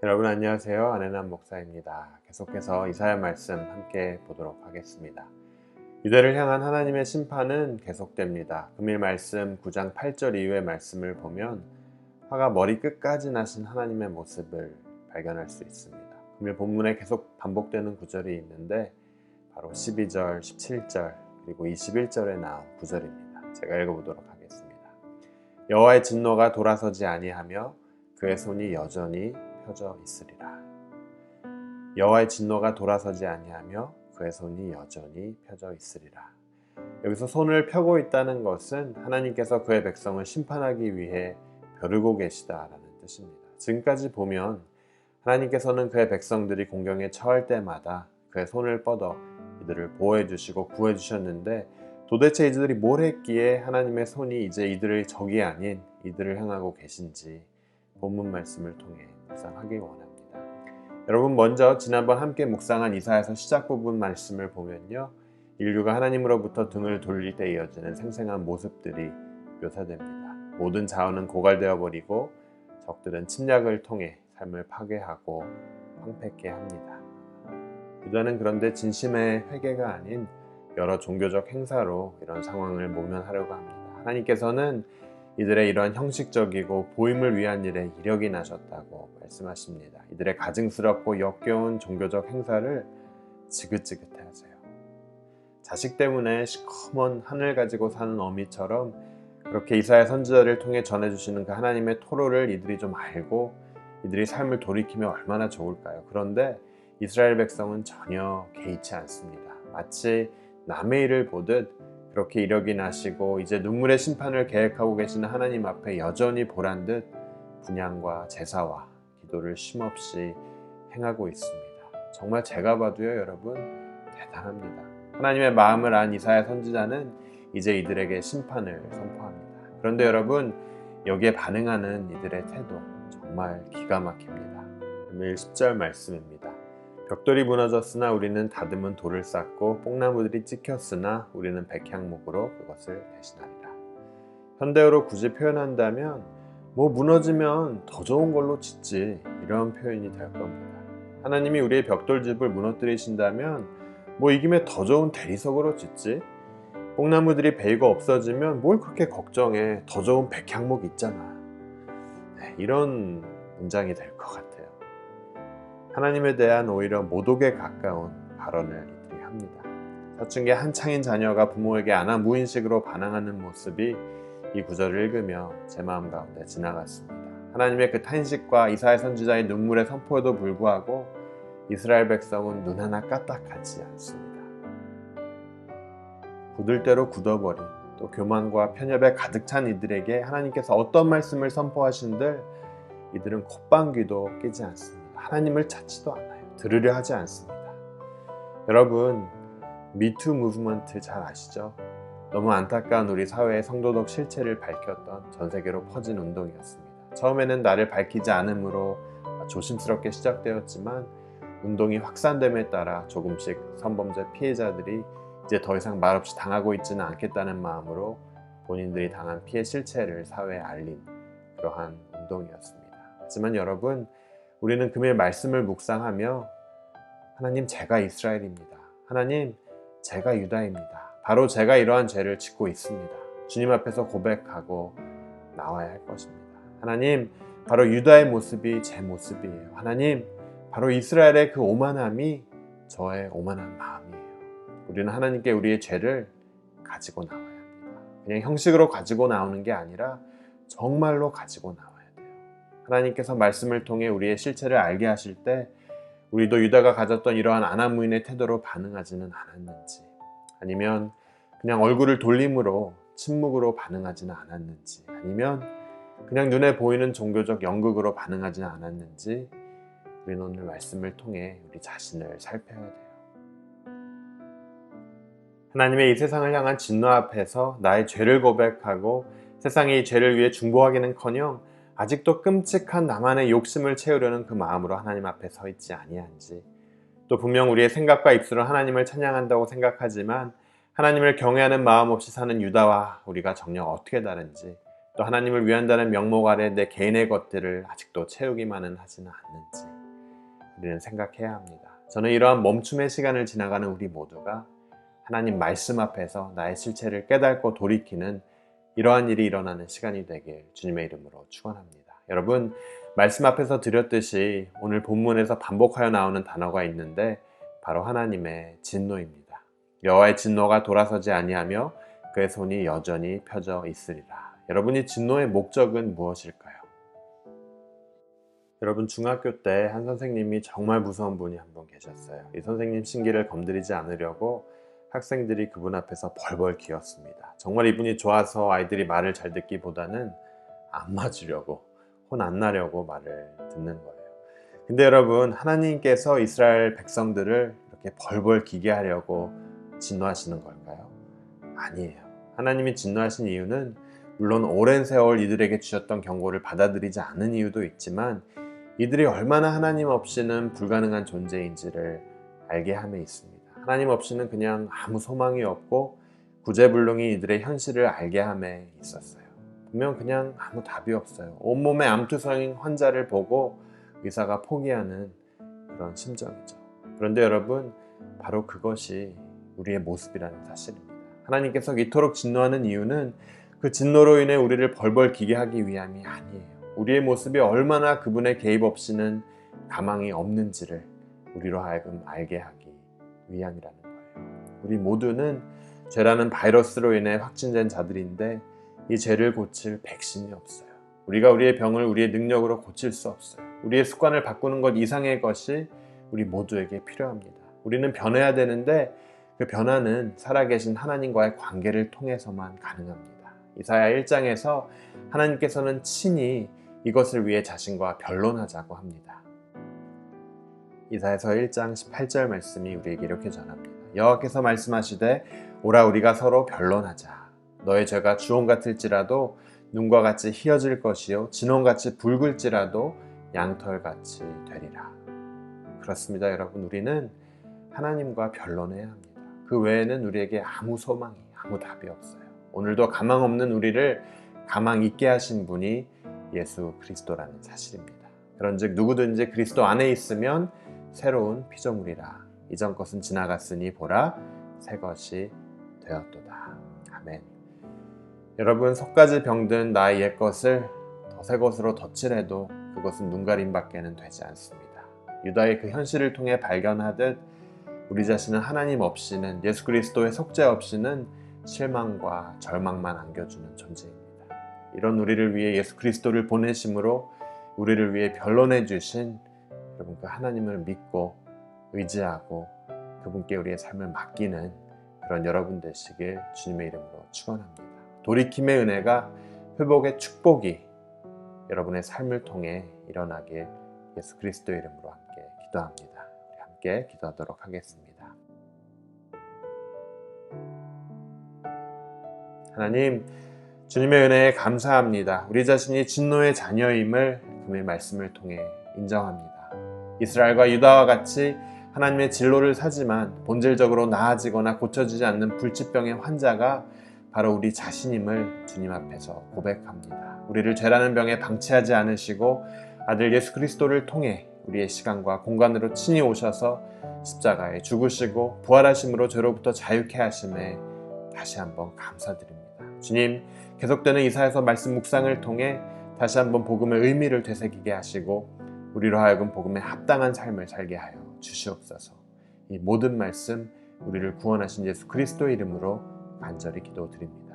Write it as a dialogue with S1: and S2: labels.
S1: 여러분 안녕하세요. 안혜남 목사입니다. 계속해서 이사야 말씀 함께 보도록 하겠습니다. 유대를 향한 하나님의 심판은 계속됩니다. 금일 말씀 9장 8절 이후의 말씀을 보면 화가 머리 끝까지 나신 하나님의 모습을 발견할 수 있습니다. 금일 본문에 계속 반복되는 구절이 있는데 바로 12절, 17절 그리고 21절에 나온 구절입니다. 제가 읽어보도록 하겠습니다. 여호와의 진노가 돌아서지 아니하며 그의 손이 여전히 펴져 있으리라. 여호와의 진노가 돌아서지 아니하며 그의 손이 여전히 펴져 있으리라. 여기서 손을 펴고 있다는 것은 하나님께서 그의 백성을 심판하기 위해 벼르고 계시다라는 뜻입니다. 지금까지 보면 하나님께서는 그의 백성들이 공경에 처할 때마다 그의 손을 뻗어 이들을 보호해 주시고 구해 주셨는데 도대체 이들이 뭘 했기에 하나님의 손이 이제 이들의 적이 아닌 이들을 향하고 계신지 본문 말씀을 통해 묵상하기 원합니다. 여러분 먼저 지난번 함께 묵상한 이사야서 시작 부분 말씀을 보면요. 인류가 하나님으로부터 등을 돌릴 때 이어지는 생생한 모습들이 묘사됩니다. 모든 자원은 고갈되어 버리고 적들은 침략을 통해 삶을 파괴하고 황폐케 합니다. 유다는 그런데 진심의 회개가 아닌 여러 종교적 행사로 이런 상황을 모면하려고 합니다. 하나님께서는 이들의 이러한 형식적이고 보임을 위한 일에 이력이 나셨다고 말씀하십니다. 이들의 가증스럽고 역겨운 종교적 행사를 지긋지긋해 하세요. 자식 때문에 시커먼 하늘 가지고 사는 어미처럼 그렇게 이사야 선지자를 통해 전해주시는 그 하나님의 토로를 이들이 좀 알고 이들이 삶을 돌이키면 얼마나 좋을까요? 그런데 이스라엘 백성은 전혀 개의치 않습니다. 마치 남의 일을 보듯 그렇게 이력이 나시고 이제 눈물의 심판을 계획하고 계시는 하나님 앞에 여전히 보란듯 분향과 제사와 기도를 쉼없이 행하고 있습니다. 정말 제가 봐도요, 여러분 대단합니다. 하나님의 마음을 안 이사야 선지자는 이제 이들에게 심판을 선포합니다. 그런데 여러분 여기에 반응하는 이들의 태도 정말 기가 막힙니다. 오늘 10절 말씀입니다. 벽돌이 무너졌으나 우리는 다듬은 돌을 쌓고 뽕나무들이 찍혔으나 우리는 백향목으로 그것을 대신하리라. 현대어로 굳이 표현한다면 무너지면 더 좋은 걸로 짓지 이런 표현이 될 겁니다. 하나님이 우리의 벽돌집을 무너뜨리신다면 이 김에 더 좋은 대리석으로 짓지 뽕나무들이 베이고 없어지면 뭘 그렇게 걱정해 더 좋은 백향목 있잖아. 이런 문장이 될 것 같아요. 하나님에 대한 오히려 모독에 가까운 발언을 이들이 합니다. 사춘기 한창인 자녀가 부모에게 안하무인식으로 반항하는 모습이 이 구절을 읽으며 제 마음 가운데 지나갔습니다. 하나님의 그 탄식과 이사야 선지자의 눈물의 선포에도 불구하고 이스라엘 백성은 눈 하나 까딱하지 않습니다. 굳을 대로 굳어버린 또 교만과 편협에 가득 찬 이들에게 하나님께서 어떤 말씀을 선포하신들 이들은 콧방귀도 끼지 않습니다. 하나님을 찾지도 않아요. 들으려 하지 않습니다. 여러분 미투 무브먼트 잘 아시죠? 너무 안타까운 우리 사회의 성도덕 실체를 밝혔던 전 세계로 퍼진 운동이었습니다. 처음에는 나를 밝히지 않음으로 조심스럽게 시작되었지만 운동이 확산됨에 따라 조금씩 성범죄 피해자들이 이제 더 이상 말없이 당하고 있지는 않겠다는 마음으로 본인들이 당한 피해 실체를 사회에 알린 그러한 운동이었습니다. 하지만 여러분 우리는 금일 말씀을 묵상하며 하나님 제가 이스라엘입니다. 하나님 제가 유다입니다. 바로 제가 이러한 죄를 짓고 있습니다. 주님 앞에서 고백하고 나와야 할 것입니다. 하나님 바로 유다의 모습이 제 모습이에요. 하나님 바로 이스라엘의 그 오만함이 저의 오만한 마음이에요. 우리는 하나님께 우리의 죄를 가지고 나와야 합니다. 그냥 형식으로 가지고 나오는 게 아니라 정말로 가지고 나와야 돼요. 하나님께서 말씀을 통해 우리의 실체를 알게 하실 때 우리도 유다가 가졌던 이러한 안하무인의 태도로 반응하지는 않았는지 아니면 그냥 얼굴을 돌림으로 침묵으로 반응하지는 않았는지 아니면 그냥 눈에 보이는 종교적 연극으로 반응하지는 않았는지 우리는 오늘 말씀을 통해 우리 자신을 살펴야 돼요. 하나님의 이 세상을 향한 진노 앞에서 나의 죄를 고백하고 세상의 이 죄를 위해 중보하기는커녕 아직도 끔찍한 나만의 욕심을 채우려는 그 마음으로 하나님 앞에 서 있지 아니한지 또 분명 우리의 생각과 입술은 하나님을 찬양한다고 생각하지만 하나님을 경외하는 마음 없이 사는 유다와 우리가 정녕 어떻게 다른지 또 하나님을 위한다는 명목 아래 내 개인의 것들을 아직도 채우기만은 하지는 않는지 우리는 생각해야 합니다. 저는 이러한 멈춤의 시간을 지나가는 우리 모두가 하나님 말씀 앞에서 나의 실체를 깨닫고 돌이키는 이러한 일이 일어나는 시간이 되길 주님의 이름으로 축원합니다. 여러분, 말씀 앞에서 드렸듯이 오늘 본문에서 반복하여 나오는 단어가 있는데 바로 하나님의 진노입니다. 여호와의 진노가 돌아서지 아니하며 그의 손이 여전히 펴져 있으리라. 여러분이 진노의 목적은 무엇일까요? 여러분, 중학교 때 한 선생님이 정말 무서운 분이 한 분 계셨어요. 이 선생님 신기를 건드리지 않으려고 학생들이 그분 앞에서 벌벌 기었습니다. 정말 이분이 좋아서 아이들이 말을 잘 듣기보다는 안 맞으려고, 혼 안 나려고 말을 듣는 거예요. 근데 여러분, 하나님께서 이스라엘 백성들을 이렇게 벌벌 기게 하려고 진노하시는 걸까요? 아니에요. 하나님이 진노하신 이유는 물론 오랜 세월 이들에게 주셨던 경고를 받아들이지 않은 이유도 있지만 이들이 얼마나 하나님 없이는 불가능한 존재인지를 알게 함에 있습니다. 하나님 없이는 그냥 아무 소망이 없고 구제불능이 이들의 현실을 알게 함에 있었어요. 분명 그냥 아무 답이 없어요. 온몸에 암투성인 환자를 보고 의사가 포기하는 그런 심정이죠. 그런데 여러분, 바로 그것이 우리의 모습이라는 사실입니다. 하나님께서 이토록 진노하는 이유는 그 진노로 인해 우리를 벌벌 기게 하기 위함이 아니에요. 우리의 모습이 얼마나 그분의 개입 없이는 가망이 없는지를 우리로 하여금 알게 하기 위함이라는 거예요. 우리 모두는 죄라는 바이러스로 인해 확진된 자들인데 이 죄를 고칠 백신이 없어요. 우리가 우리의 병을 우리의 능력으로 고칠 수 없어요. 우리의 습관을 바꾸는 것 이상의 것이 우리 모두에게 필요합니다. 우리는 변해야 되는데 그 변화는 살아계신 하나님과의 관계를 통해서만 가능합니다. 이사야 1장에서 하나님께서는 친히 이것을 위해 자신과 변론하자고 합니다. 이사야서 1장 18절 말씀이 우리에게 이렇게 전합니다. 여호와께서 말씀하시되 오라 우리가 서로 변론하자. 너의 죄가 주홍 같을지라도 눈과 같이 희어질 것이요 진홍같이 붉을지라도 양털같이 되리라. 그렇습니다. 여러분, 우리는 하나님과 변론해야 합니다. 그 외에는 우리에게 아무 소망이, 아무 답이 없어요. 오늘도 가망 없는 우리를 가망 있게 하신 분이 예수 그리스도라는 사실입니다. 그런즉 누구든지 그리스도 안에 있으면 새로운 피조물이라. 이전 것은 지나갔으니 보라 새 것이 되었도다. 아멘. 여러분, 속까지 병든 나의 옛것을 더 새 것으로 덧칠해도 그것은 눈가림밖에는 되지 않습니다. 유다의 그 현실을 통해 발견하듯 우리 자신은 하나님 없이는, 예수 그리스도의 속죄 없이는 실망과 절망만 안겨주는 존재입니다. 이런 우리를 위해 예수 그리스도를 보내심으로 우리를 위해 변론해 주신 여러분, 그 하나님을 믿고 의지하고 그분께 우리의 삶을 맡기는 그런 여러분 되시길 주님의 이름으로 축원합니다. 돌이킴의 은혜가, 회복의 축복이 여러분의 삶을 통해 일어나길 예수 그리스도의 이름으로 함께 기도합니다. 우리 함께 기도하도록 하겠습니다. 하나님, 주님의 은혜에 감사합니다. 우리 자신이 진노의 자녀임을 그의 말씀을 통해 인정합니다. 이스라엘과 유다와 같이 하나님의 진로를 사지만 본질적으로 나아지거나 고쳐지지 않는 불치병의 환자가 바로 우리 자신임을 주님 앞에서 고백합니다. 우리를 죄라는 병에 방치하지 않으시고 아들 예수 그리스도를 통해 우리의 시간과 공간으로 친히 오셔서 십자가에 죽으시고 부활하심으로 죄로부터 자유케 하심에 다시 한번 감사드립니다. 주님, 계속되는 이사야서 말씀 묵상을 통해 다시 한번 복음의 의미를 되새기게 하시고 우리로 하여금 복음에 합당한 삶을 살게 하여 주시옵소서. 이 모든 말씀 우리를 구원하신 예수 그리스도의 이름으로 간절히 기도드립니다.